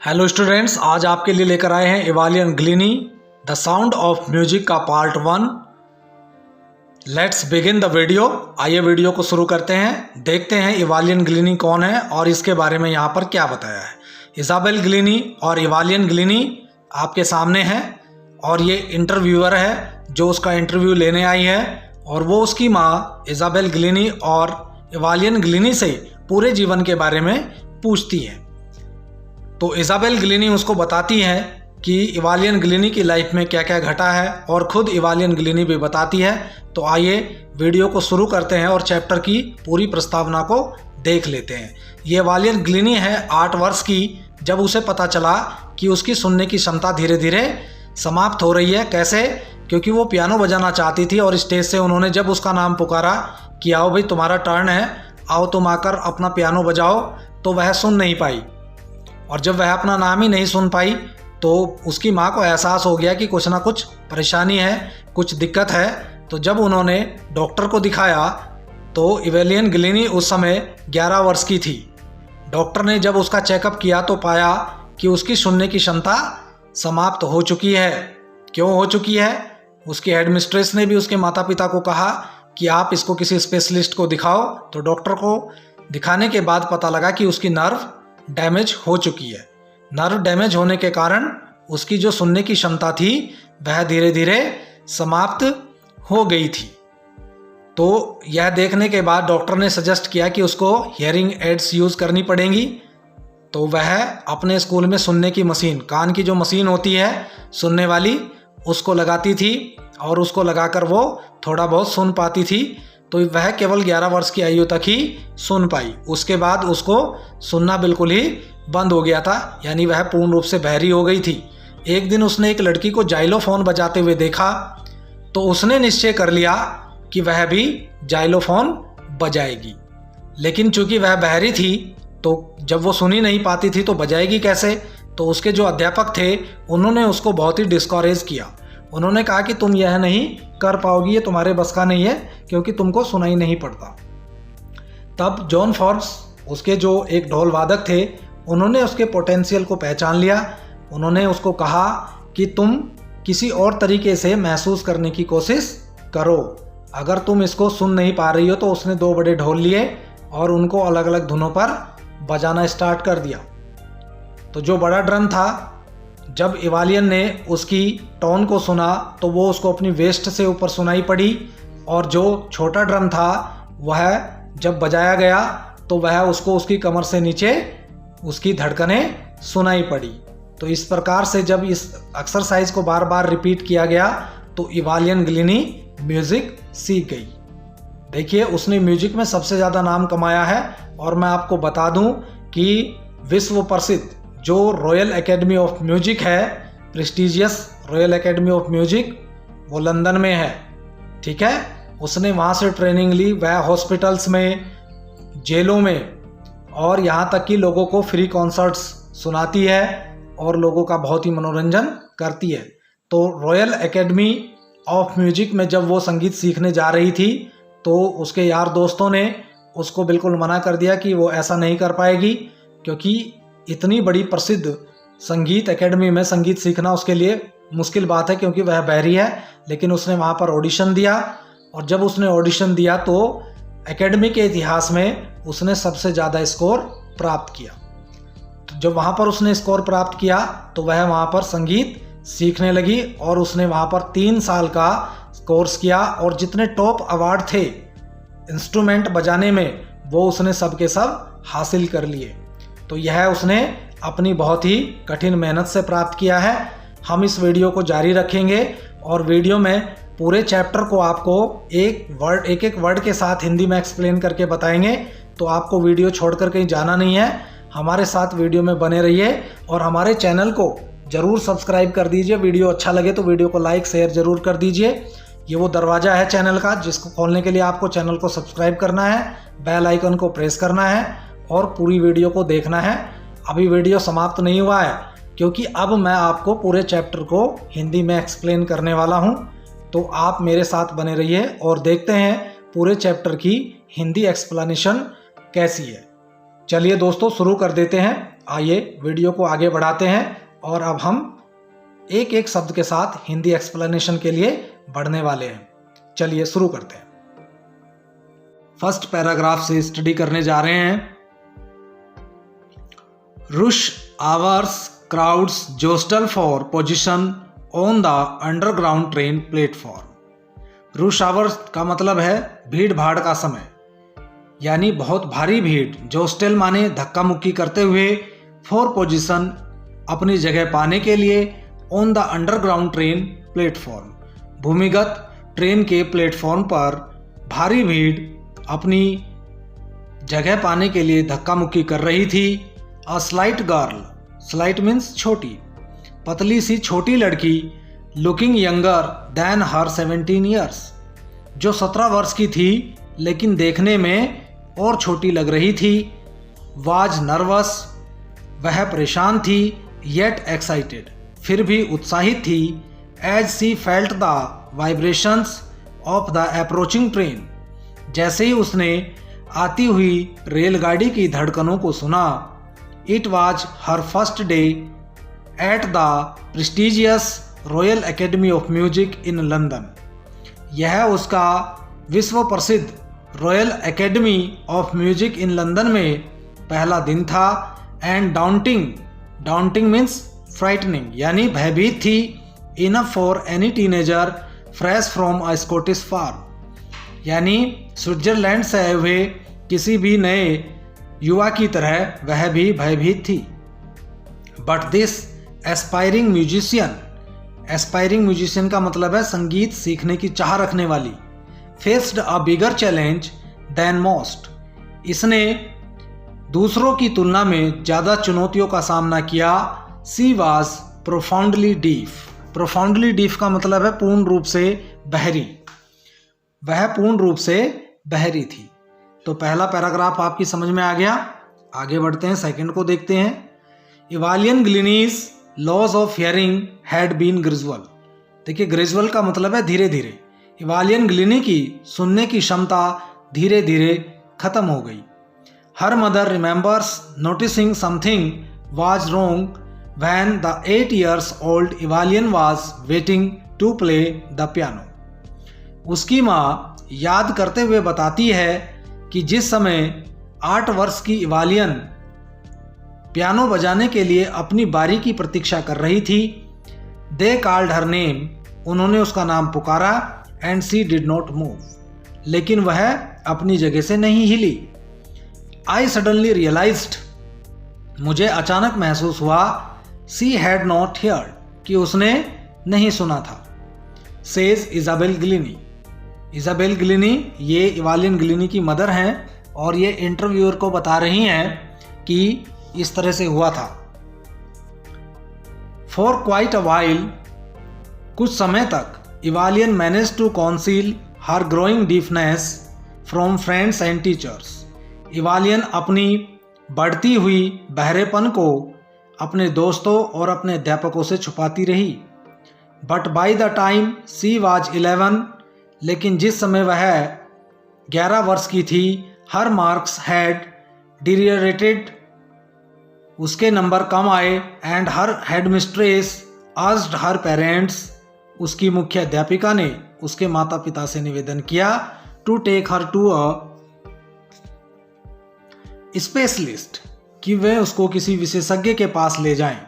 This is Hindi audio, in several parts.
हेलो स्टूडेंट्स, आज आपके लिए लेकर आए हैं इवालियन ग्लिनी द साउंड ऑफ म्यूजिक का part 1। Let's begin the video. आइए वीडियो को शुरू करते हैं। देखते हैं इवालियन ग्लिनी कौन है और इसके बारे में यहाँ पर क्या बताया है। इजाबेल ग्लिनी और इवालियन ग्लिनी आपके सामने हैं और ये इंटरव्यूअर है जो उसका इंटरव्यू लेने आई है और वो उसकी माँ इजाबेल ग्लिनी और इवालियन ग्लिनी से पूरे जीवन के बारे में पूछती है। तो इजाबेल ग्लिनी उसको बताती है कि इवालियन ग्लिनी की लाइफ में क्या क्या घटा है और ख़ुद इवालियन ग्लिनी भी बताती है। तो आइए वीडियो को शुरू करते हैं और चैप्टर की पूरी प्रस्तावना को देख लेते हैं। ये इवालियन ग्लिनी है 8 वर्ष की, जब उसे पता चला कि उसकी सुनने की क्षमता धीरे धीरे समाप्त हो रही है। कैसे? क्योंकि वो पियानो बजाना चाहती थी और स्टेज से उन्होंने जब उसका नाम पुकारा कि आओ भाई तुम्हारा टर्न है, आओ तुम आकर अपना पियानो बजाओ, तो वह सुन नहीं पाई। और जब वह अपना नाम ही नहीं सुन पाई तो उसकी माँ को एहसास हो गया कि कुछ ना कुछ परेशानी है, कुछ दिक्कत है। तो जब उन्होंने डॉक्टर को दिखाया तो इवालियन ग्लिनी उस समय 11 वर्ष की थी। डॉक्टर ने जब उसका चेकअप किया तो पाया कि उसकी सुनने की क्षमता समाप्त हो चुकी है। क्यों हो चुकी है? उसकी हेडमिस्ट्रेस ने भी उसके माता पिता को कहा कि आप इसको किसी स्पेशलिस्ट को दिखाओ। तो डॉक्टर को दिखाने के बाद पता लगा कि उसकी नर्व डैमेज हो चुकी है। नर्व डैमेज होने के कारण उसकी जो सुनने की क्षमता थी वह धीरे धीरे समाप्त हो गई थी। तो यह देखने के बाद डॉक्टर ने सजेस्ट किया कि उसको हियरिंग एड्स यूज़ करनी पड़ेंगी। तो वह अपने स्कूल में सुनने की मशीन, कान की जो मशीन होती है सुनने वाली, उसको लगाती थी और उसको लगाकर वो थोड़ा बहुत सुन पाती थी। तो वह केवल 11 वर्ष की आयु तक ही सुन पाई। उसके बाद उसको सुनना बिल्कुल ही बंद हो गया था, यानी वह पूर्ण रूप से बहरी हो गई थी। एक दिन उसने एक लड़की को जाइलोफोन बजाते हुए देखा तो उसने निश्चय कर लिया कि वह भी जाइलोफोन बजाएगी। लेकिन चूंकि वह बहरी थी तो जब वो सुन ही नहीं पाती थी तो बजाएगी कैसे? तो उसके जो अध्यापक थे उन्होंने उसको बहुत ही डिस्करेज किया। उन्होंने कहा कि तुम यह नहीं कर पाओगी, ये तुम्हारे बस का नहीं है क्योंकि तुमको सुनाई नहीं पड़ता। तब जॉन फॉर्ब्स, उसके जो एक ढोल वादक थे, उन्होंने उसके पोटेंशियल को पहचान लिया। उन्होंने उसको कहा कि तुम किसी और तरीके से महसूस करने की कोशिश करो। अगर तुम इसको सुन नहीं पा रही हो तो उसने 2 बड़े ढोल लिए और उनको अलग अलग धुनों पर बजाना स्टार्ट कर दिया। तो जो बड़ा ड्रम था, जब इवालियन ने उसकी टोन को सुना तो वो उसको अपनी वेस्ट से ऊपर सुनाई पड़ी और जो छोटा ड्रम था वह जब बजाया गया तो वह उसको उसकी कमर से नीचे उसकी धड़कनें सुनाई पड़ी। तो इस प्रकार से जब इस एक्सरसाइज को बार बार रिपीट किया गया तो इवालियन ग्लिनी म्यूज़िक सीख गई। देखिए, उसने म्यूजिक में सबसे ज़्यादा नाम कमाया है। और मैं आपको बता दूं कि विश्व प्रसिद्ध जो रॉयल एकेडमी ऑफ म्यूजिक है, prestigious royal academy of music, वो लंदन में है। ठीक है, उसने वहाँ से ट्रेनिंग ली। वह हॉस्पिटल्स में, जेलों में और यहाँ तक कि लोगों को फ्री कॉन्सर्ट्स सुनाती है और लोगों का बहुत ही मनोरंजन करती है। तो रॉयल एकेडमी ऑफ म्यूजिक में जब वो संगीत सीखने जा रही थी तो उसके यार दोस्तों ने उसको बिल्कुल मना कर दिया कि वो ऐसा नहीं कर पाएगी, क्योंकि इतनी बड़ी प्रसिद्ध संगीत एकेडमी में संगीत सीखना उसके लिए मुश्किल बात है, क्योंकि वह बहरी है। लेकिन उसने वहाँ पर ऑडिशन दिया और जब उसने ऑडिशन दिया तो एकेडमी के इतिहास में उसने सबसे ज़्यादा स्कोर प्राप्त किया। तो जब वहाँ पर उसने स्कोर प्राप्त किया तो वह वहाँ पर संगीत सीखने लगी और उसने वहाँ पर 3 साल का कोर्स किया और जितने टॉप अवार्ड थे इंस्ट्रूमेंट बजाने में वो उसने सब के सब हासिल कर लिए। तो यह उसने अपनी बहुत ही कठिन मेहनत से प्राप्त किया है। हम इस वीडियो को जारी रखेंगे और वीडियो में पूरे चैप्टर को आपको एक एक वर्ड के साथ हिंदी में एक्सप्लेन करके बताएंगे। तो आपको वीडियो छोड़कर कहीं जाना नहीं है, हमारे साथ वीडियो में बने रहिए और हमारे चैनल को ज़रूर सब्सक्राइब कर दीजिए। वीडियो अच्छा लगे तो वीडियो को लाइक शेयर ज़रूर कर दीजिए। ये वो दरवाज़ा है चैनल का जिसको खोलने के लिए आपको चैनल को सब्सक्राइब करना है, बेल आइकन को प्रेस करना है और पूरी वीडियो को देखना है। अभी वीडियो समाप्त नहीं हुआ है क्योंकि अब मैं आपको पूरे चैप्टर को हिंदी में एक्सप्लेन करने वाला हूं। तो आप मेरे साथ बने रहिए और देखते हैं पूरे चैप्टर की हिंदी एक्सप्लेनेशन कैसी है। चलिए दोस्तों, शुरू कर देते हैं। आइए वीडियो को आगे बढ़ाते हैं और अब हम एक एक शब्द के साथ हिंदी एक्सप्लेनेशन के लिए बढ़ने वाले हैं। चलिए शुरू करते हैं। फर्स्ट पैराग्राफ से स्टडी करने जा रहे हैं। Rush hours crowds jostle for position on the underground train platform. Rush hours का मतलब है भीड़ भाड़ का समय, यानी बहुत भारी भीड़। जोस्टल माने धक्का मुक्की करते हुए, फॉर पोजीशन अपनी जगह पाने के लिए, on the underground train platform भूमिगत ट्रेन के प्लेटफॉर्म पर भारी भीड़ अपनी जगह पाने के लिए धक्का मुक्की कर रही थी। A slight girl, slight means छोटी, पतली सी छोटी लड़की, लुकिंग यंगर देन हर 17 ईयर्स, जो 17 वर्ष की थी लेकिन देखने में और छोटी लग रही थी। वाज नर्वस, वह परेशान थी। येट एक्साइटेड, फिर भी उत्साहित थी। As she felt the vibrations of the approaching train, जैसे ही उसने आती हुई रेलगाड़ी की धड़कनों को सुना। It was her first day at the prestigious royal academy of music in London, यह उसका विश्व प्रसिद्ध royal academy of music in London में पहला दिन था। And daunting, daunting means frightening, यानी भयभीत थी। Enough for any teenager fresh from a Scottish farm, यानी स्विट्जरलैंड से आए हुए किसी भी नए युवा की तरह वह भी भयभीत थी। But this aspiring musician, aspiring musician का मतलब है संगीत सीखने की चाह रखने वाली। Faced a bigger challenge than most, इसने दूसरों की तुलना में ज़्यादा चुनौतियों का सामना किया। She was profoundly deaf, profoundly deaf का मतलब है पूर्ण रूप से बहरी, वह पूर्ण रूप से बहरी थी। तो पहला पैराग्राफ आपकी समझ में आ गया। आगे बढ़ते हैं, सेकंड को देखते हैं। Evelyn Glennie's loss of hearing had been gradual. देखिए ग्रेजुअल का मतलब है धीरे धीरे। इवालियन ग्लिनी की सुनने की क्षमता धीरे धीरे खत्म हो गई। Her mother remembers noticing something was wrong when the 8 years old Evelyn was waiting to play the piano. उसकी माँ याद करते हुए बताती है कि जिस समय 8 वर्ष की इवालियन पियानो बजाने के लिए अपनी बारी की प्रतीक्षा कर रही थी। दे कॉल्ड हर नेम, उन्होंने उसका नाम पुकारा। And she did not move, लेकिन वह अपनी जगह से नहीं हिली। आई सडनली रियलाइज्ड, मुझे अचानक महसूस हुआ। सी हैड नॉट हियर्ड, कि उसने नहीं सुना था। सेज इजाबेल ग्लिनी, इजाबेल ग्लिनी ये इवालियन ग्लिनी की मदर हैं और ये इंटरव्यूअर को बता रही हैं कि इस तरह से हुआ था। फॉर क्वाइट अ वाइल, कुछ समय तक Evelyn manage to conceal her growing deafness from friends and teachers. Evelyn अपनी बढ़ती हुई बहरेपन को अपने दोस्तों और अपने अध्यापकों से छुपाती रही। But by the time she was 11, लेकिन जिस समय वह 11 वर्ष की थी, हर मार्क्स हैड डिरियरेटेड, उसके नंबर कम आए। And her head mistress asked her parents, उसकी मुख्य अध्यापिका ने उसके माता पिता से निवेदन किया to take her to a specialist, कि वे उसको किसी विशेषज्ञ के पास ले जाएं।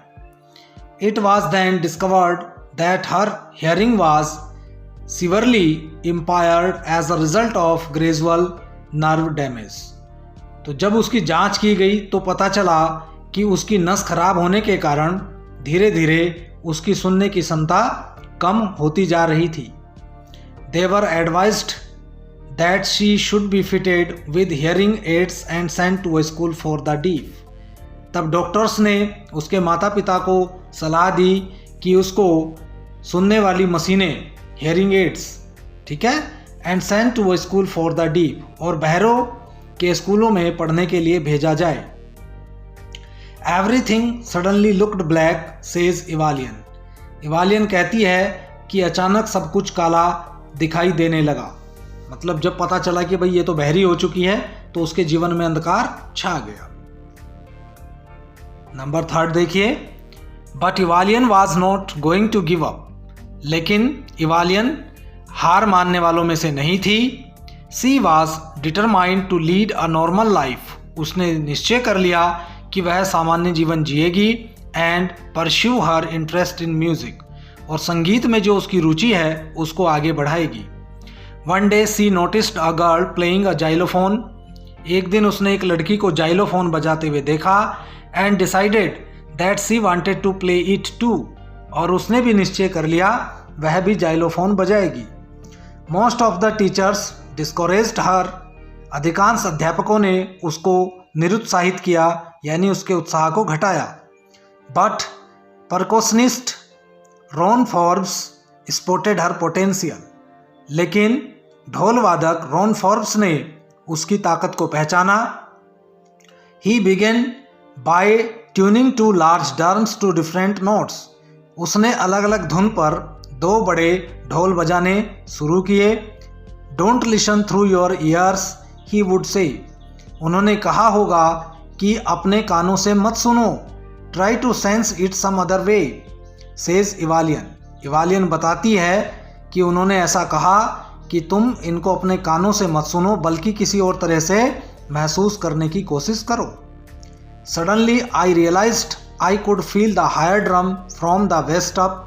It was then discovered that her hearing was severely impaired as a result of gradual nerve damage. तो जब उसकी जांच की गई तो पता चला कि उसकी नस खराब होने के कारण धीरे धीरे उसकी सुनने की क्षमता कम होती जा रही थी। They were advised that she should be fitted with hearing aids and sent to a school for the deaf. तब डॉक्टर्स ने उसके माता पिता को सलाह दी कि उसको सुनने वाली मशीनें, हियरिंग एड्स, ठीक है, and sent to a school for the deaf, और बहरों के स्कूलों में पढ़ने के लिए भेजा जाए। Everything suddenly looked black, says Evelyn. Evelyn कहती है कि अचानक सब कुछ काला दिखाई देने लगा। मतलब जब पता चला कि भाई ये तो बहरी हो चुकी है तो उसके जीवन में अंधकार छा गया। नंबर 3 देखिए, but Evelyn was not going to give up, लेकिन इवालियन हार मानने वालों में से नहीं थी। She was determined to lead a normal life, उसने निश्चय कर लिया कि वह सामान्य जीवन जिएगी। And pursue her interest in music, और संगीत में जो उसकी रुचि है उसको आगे बढ़ाएगी। One day she noticed a girl playing a xylophone, एक दिन उसने एक लड़की को जाइलोफोन बजाते हुए देखा। And decided that she wanted to play it too, और उसने भी निश्चय कर लिया वह भी जाइलोफोन बजाएगी। Most of the teachers discouraged her, अधिकांश अध्यापकों ने उसको निरुत्साहित किया, यानी उसके उत्साह को घटाया। But percussionist Ron Forbes spotted her potential, लेकिन ढोल वादक रॉन फॉर्ब्स ने उसकी ताकत को पहचाना। He began by tuning two large drums to different notes, उसने अलग अलग धुन पर 2 बड़े ढोल बजाने शुरू किए। Don't listen through your years he would say, उन्होंने कहा होगा कि अपने कानों से मत सुनो। Try to sense it some other way says Evelyn, Evelyn बताती है कि उन्होंने ऐसा कहा कि तुम इनको अपने कानों से मत सुनो, बल्कि किसी और तरह से महसूस करने की कोशिश करो। Suddenly I realised I could feel the higher drum from the waist up,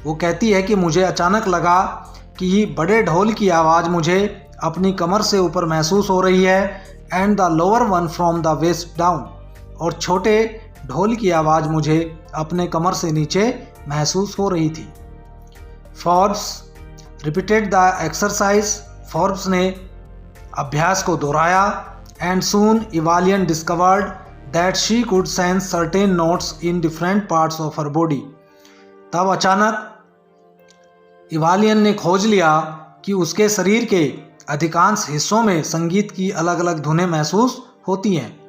वो कहती है कि मुझे अचानक लगा कि ये बड़े ढोल की आवाज़ मुझे अपनी कमर से ऊपर महसूस हो रही है। And the lower one from the waist down, और छोटे ढोल की आवाज़ मुझे अपने कमर से नीचे महसूस हो रही थी। Forbes repeated the exercise, Forbes ने अभ्यास को दोहराया। And soon Evelyn discovered that she could sense certain notes in different parts of her body, तब अचानक इवालियन ने खोज लिया कि उसके शरीर के अधिकांश हिस्सों में संगीत की अलग अलग धुनें महसूस होती हैं।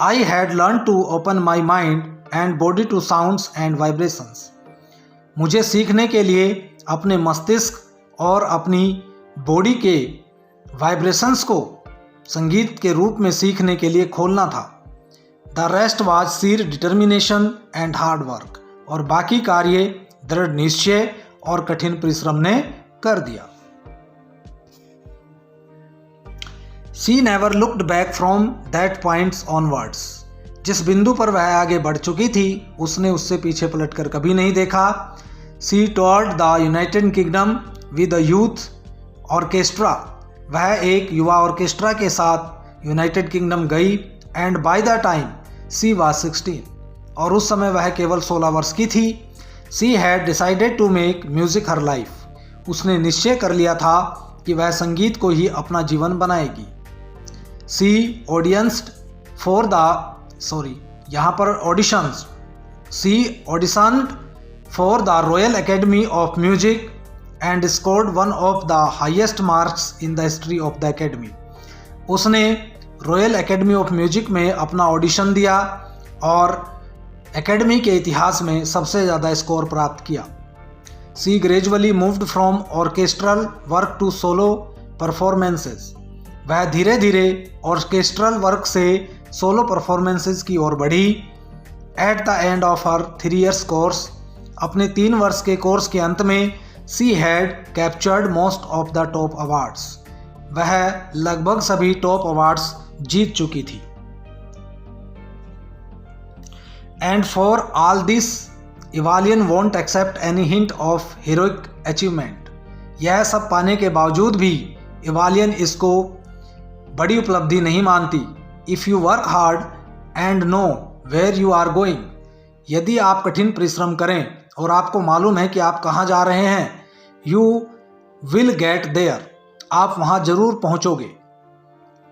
I had learn to open my mind and body to sounds and vibrations, मुझे सीखने के लिए अपने मस्तिष्क और अपनी बॉडी के वाइब्रेशंस को संगीत के रूप में सीखने के लिए खोलना था। The rest was Seer determination and hard work, और बाकी कार्य दृढ़ निश्चय और कठिन परिश्रम ने कर दिया। She never looked back from that points onwards, जिस बिंदु पर वह आगे बढ़ चुकी थी उसने उससे पीछे पलटकर कभी नहीं देखा। She toured the United Kingdom with a youth orchestra, वह एक युवा ऑर्केस्ट्रा के साथ यूनाइटेड किंगडम गई। And by the time she was 16, और उस समय वह केवल 16 वर्ष की थी। She had decided to make music her life, उसने निश्चय कर लिया था कि वह संगीत को ही अपना जीवन बनाएगी। सी ऑडिशन्ड फॉर द यहाँ पर auditions, she auditioned for the Royal academy of Music and scored one of the highest marks in the history of the Academy, उसने रॉयल एकेडमी ऑफ म्यूजिक में अपना ऑडिशन दिया और एकेडमी के इतिहास में सबसे ज़्यादा स्कोर प्राप्त किया। She gradually moved from orchestral work to solo performances, वह धीरे धीरे ऑर्केस्ट्रल वर्क से सोलो परफॉर्मेंसेस की ओर बढ़ी। At the end of her 3 years course, अपने 3 वर्ष के कोर्स के अंत में she had captured most of the top awards, वह लगभग सभी टॉप अवार्ड्स जीत चुकी थी। And for all this Evelyn won't accept any hint of heroic achievement, यह सब पाने के बावजूद भी इवालियन इसको बड़ी उपलब्धि नहीं मानती। If you work hard and know where you are going, यदि आप कठिन परिश्रम करें और आपको मालूम है कि आप कहाँ जा रहे हैं, यू विल गेट देयर, आप वहाँ जरूर पहुँचोगे।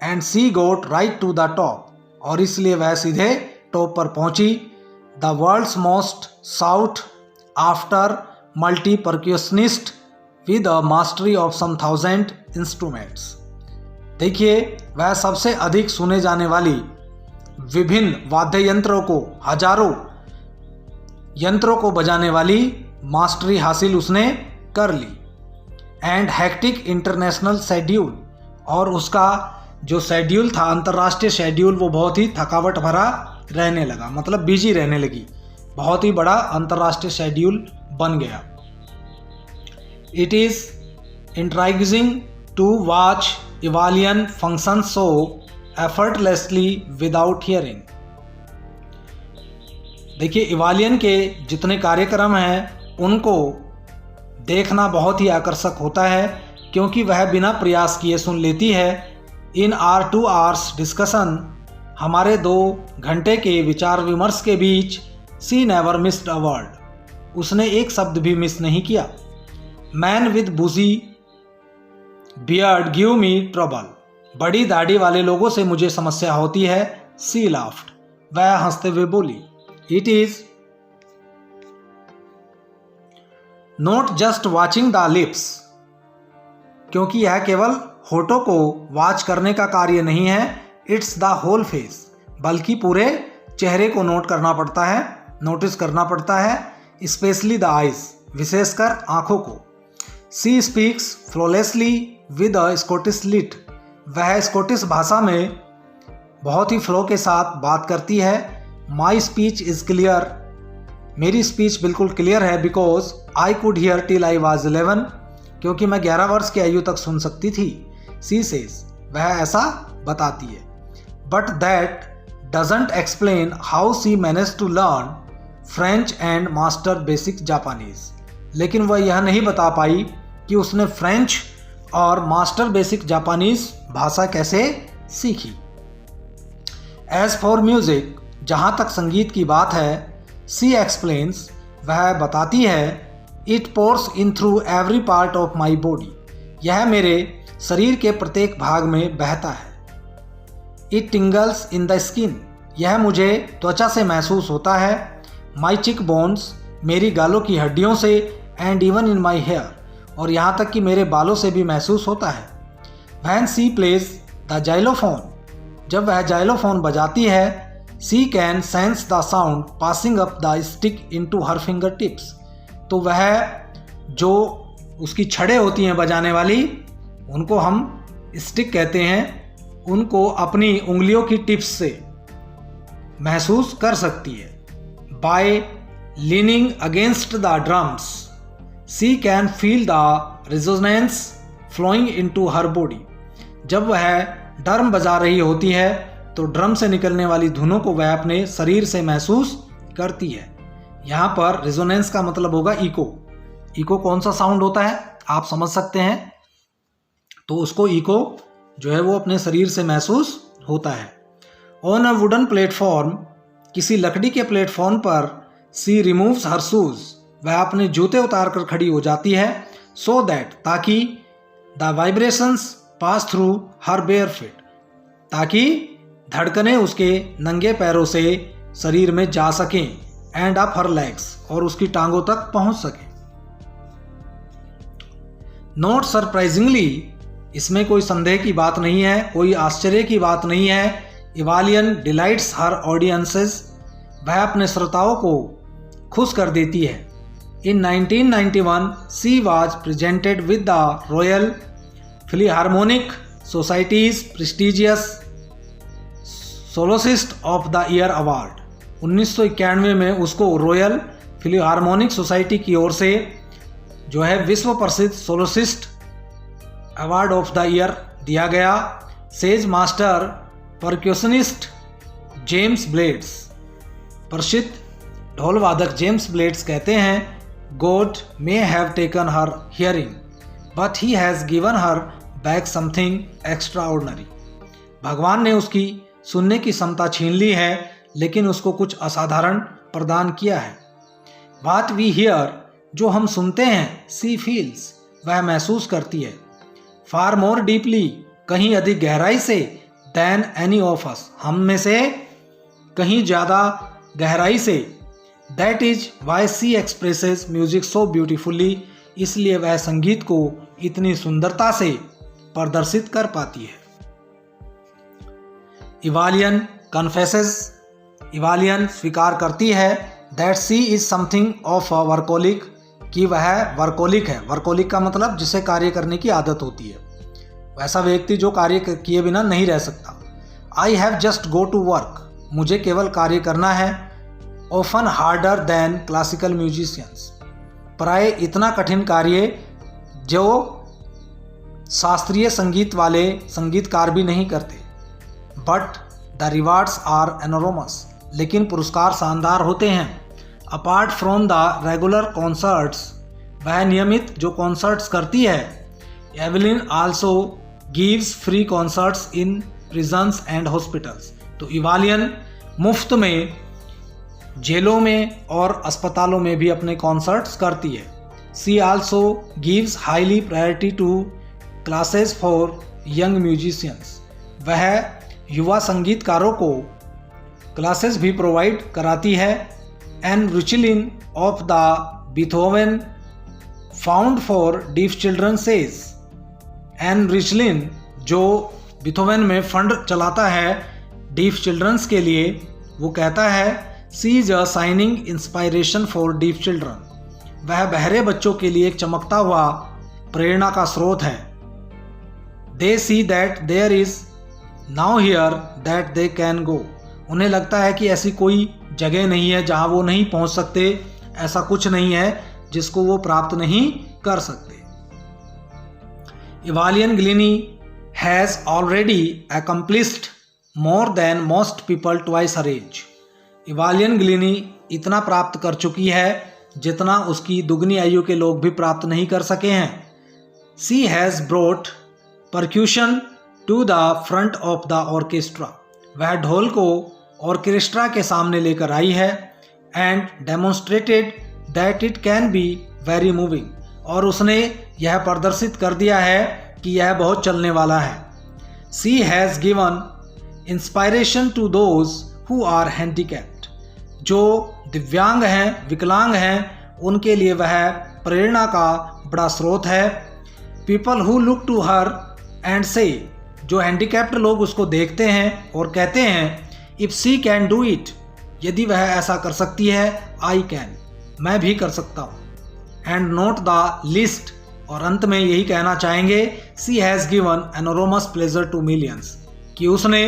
And she got right to the top, और इसलिए वह सीधे टॉप पर पहुँची। The world's most sought after multi percussionist with a mastery of some 1000 instruments, देखिए वह सबसे अधिक सुने जाने वाली विभिन्न वाद्य यंत्रों को, हजारों यंत्रों को बजाने वाली मास्टरी हासिल उसने कर ली। एंड हेक्टिक इंटरनेशनल शेड्यूल, और उसका जो शेड्यूल था, अंतर्राष्ट्रीय शेड्यूल, वो बहुत ही थकावट भरा रहने लगा, मतलब बिजी रहने लगी, बहुत ही बड़ा अंतर्राष्ट्रीय शेड्यूल बन गया। It is intriguing to watch Evelyn function so effortlessly without hearing. देखिए, इवालियन के जितने कार्यक्रम हैं उनको देखना बहुत ही आकर्षक होता है, क्योंकि वह बिना प्रयास किए सुन लेती है। इन आवर 2 आवर्स डिस्कशन, हमारे 2 घंटे के विचार विमर्श के बीच, she never missed a word, उसने एक शब्द भी मिस नहीं किया। Man with bushy beard give me trouble, बड़ी दाढ़ी वाले लोगों से मुझे समस्या होती है। सी लाफ्ड, वह हंसते हुए बोली। It is not just watching the lips, क्योंकि यह केवल होठों को वॉच करने का कार्य नहीं है। इट्स द होल फेस, बल्कि पूरे चेहरे को नोट करना पड़ता है, नोटिस करना पड़ता है। स्पेशली द आइज, विशेषकर आंखों को। She speaks flawlessly with a Scottish lilt, वह स्कॉटिश भाषा में बहुत ही फ्लो के साथ बात करती है। माई स्पीच इज़ क्लियर, मेरी स्पीच बिल्कुल क्लियर है। Because I could hear till I was 11, क्योंकि मैं 11 वर्ष की आयु तक सुन सकती थी। सी सेज, वह ऐसा बताती है। But that doesn't explain how she manage to learn French and master basic Japanese, लेकिन वह यह नहीं बता पाई कि उसने फ्रेंच और मास्टर बेसिक जापानीज भाषा कैसे सीखी। एज फॉर म्यूजिक, जहाँ तक संगीत की बात है, सी एक्सप्लेन्स, वह बताती है, it pores in through every part of my body, यह मेरे शरीर के प्रत्येक भाग में बहता है। इट टिंगल्स इन द स्किन, यह मुझे त्वचा से महसूस होता है। माई चिक बोन्स, मेरी गालों की हड्डियों से। And even in my hair, और यहाँ तक कि मेरे बालों से भी महसूस होता है। When she plays the xylophone, जब वह जाइलोफोन बजाती है, she can sense the sound passing up the stick into her finger tips, तो वह जो उसकी छड़ें होती हैं बजाने वाली, उनको हम स्टिक कहते हैं, उनको अपनी उंगलियों की टिप्स से महसूस कर सकती है। By leaning against the drums, she can feel the resonance flowing into her body, जब वह ड्रम बजा रही होती है तो ड्रम से निकलने वाली धुनों को वह अपने शरीर से महसूस करती है। यहाँ पर रेजोनेंस का मतलब होगा इको। इको कौन सा साउंड होता है आप समझ सकते हैं, तो उसको इको जो है वो अपने शरीर से महसूस होता है। ऑन अ वुडन प्लेटफॉर्म, किसी लकड़ी के प्लेटफॉर्म पर, सी रिमूव्स हर शूज, वह अपने जूते उतार कर खड़ी हो जाती है। सो दैट, ताकि the vibrations pass through her bare feet, ताकि धड़कने उसके नंगे पैरों से शरीर में जा सकें। एंड अप हर लेग्स, और उसकी टांगों तक पहुंच सकें। नॉट सरप्राइजिंगली, इसमें कोई संदेह की बात नहीं है, कोई आश्चर्य की बात नहीं है। इवालियन डिलाइट्स हर ऑडियंसेस, वह अपने श्रोताओं को खुश कर देती है। In 1991 she was presented with the Royal Philharmonic Society's prestigious soloist of the year award. 1991 में उसको रॉयल फिलहार्मोनिक सोसाइटी की ओर से जो है विश्व प्रसिद्ध सोलोसिस्ट अवार्ड ऑफ द ईयर दिया गया। सेज मास्टर परक्यूशनिस्ट जेम्स ब्लेड्स, प्रसिद्ध ढोल वादक जेम्स ब्लेड्स कहते हैं, God may have taken her hearing but he has given her back something extra ordinary, भगवान ने उसकी सुनने की क्षमता छीन ली है, लेकिन उसको कुछ असाधारण प्रदान किया है। बात वी हियर, जो हम सुनते हैं, सी फील्स, वह महसूस करती है। फार मोर डीपली, कहीं अधिक गहराई से, दैन एनी ऑफ अस, हम में से कहीं ज़्यादा गहराई से। That is why she expresses music so beautifully, इसलिए वह संगीत को इतनी सुंदरता से प्रदर्शित कर पाती है। इवालियन कन्फेसेस, इवालियन स्वीकार करती है, that she is something of a workaholic, कि वह वर्कोलिक है। वर्कोलिक का मतलब जिसे कार्य करने की आदत होती है, वैसा व्यक्ति जो कार्य किए बिना नहीं रह सकता। I have just go to work, मुझे केवल कार्य करना है। Often harder than classical musicians, प्राय इतना कठिन कार्य जो शास्त्रीय संगीत वाले संगीतकार भी नहीं करते। But the rewards are enormous, लेकिन पुरस्कार शानदार होते हैं। Apart from the regular concerts, वह नियमित जो कॉन्सर्ट्स करती है। Evelyn also gives free concerts in prisons and hospitals, तो इवालियन मुफ्त में जेलों में और अस्पतालों में भी अपने कॉन्सर्ट्स करती है। She also gives highly priority to classes for young musicians, वह युवा संगीतकारों को क्लासेस भी प्रोवाइड कराती है। And Richlin of the Beethoven Fund for deaf Children says, Ann Richlin जो बीथोवन में फंड चलाता है डीफ चिल्ड्रंस के लिए, वो कहता है she is a shining inspiration for deaf children, वह बहरे बच्चों के लिए एक चमकता हुआ प्रेरणा का स्रोत है। They see that there is now here that they can go, उन्हें लगता है कि ऐसी कोई जगह नहीं है जहां वो नहीं पहुंच सकते, ऐसा कुछ नहीं है जिसको वो प्राप्त नहीं कर सकते। Evelyn Glennie has already accomplished more than most people twice her age, Evelyn Glennie इतना प्राप्त कर चुकी है जितना उसकी दुगनी आयु के लोग भी प्राप्त नहीं कर सके हैं। She has brought percussion to the front of the orchestra, वह ढोल को ऑर्केस्ट्रा के सामने लेकर आई है। And demonstrated that it can be very moving, और उसने यह प्रदर्शित कर दिया है कि यह बहुत चलने वाला है। She has given inspiration to those who are handicapped, जो दिव्यांग हैं, विकलांग हैं, उनके लिए वह प्रेरणा का बड़ा स्रोत है। People who look to her and say, जो हैंडीकैप्ड लोग उसको देखते हैं और कहते हैं if she can do it, यदि वह ऐसा कर सकती है, आई कैन, मैं भी कर सकता हूँ। एंड नोट द लिस्ट, और अंत में यही कहना चाहेंगे she has given enormous pleasure to millions, कि उसने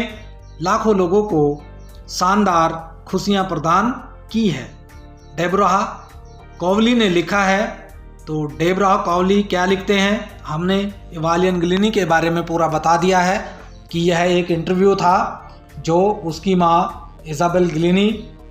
लाखों लोगों को शानदार खुशियाँ प्रदान की है। डेब्रा कॉवली ने लिखा है, तो डेब्रा कॉवली क्या लिखते हैं, हमने इवालियन ग्लिनी के बारे में पूरा बता दिया है कि यह एक इंटरव्यू था जो उसकी माँ इज़ाबेल ग्लिनी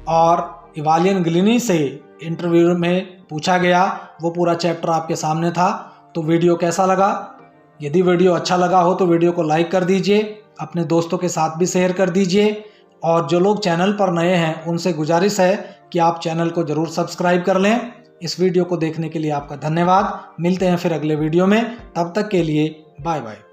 और इवालियन ग्लिनी से इंटरव्यू में पूछा गया, वो पूरा चैप्टर आपके सामने था। तो वीडियो कैसा लगा? यदि वीडियो अच्छा लगा हो तो वीडियो को लाइक कर दीजिए, अपने दोस्तों के साथ भी शेयर कर दीजिए, और जो लोग चैनल पर नए हैं उनसे गुजारिश है कि आप चैनल को ज़रूर सब्सक्राइब कर लें। इस वीडियो को देखने के लिए आपका धन्यवाद। मिलते हैं फिर अगले वीडियो में, तब तक के लिए बाय बाय।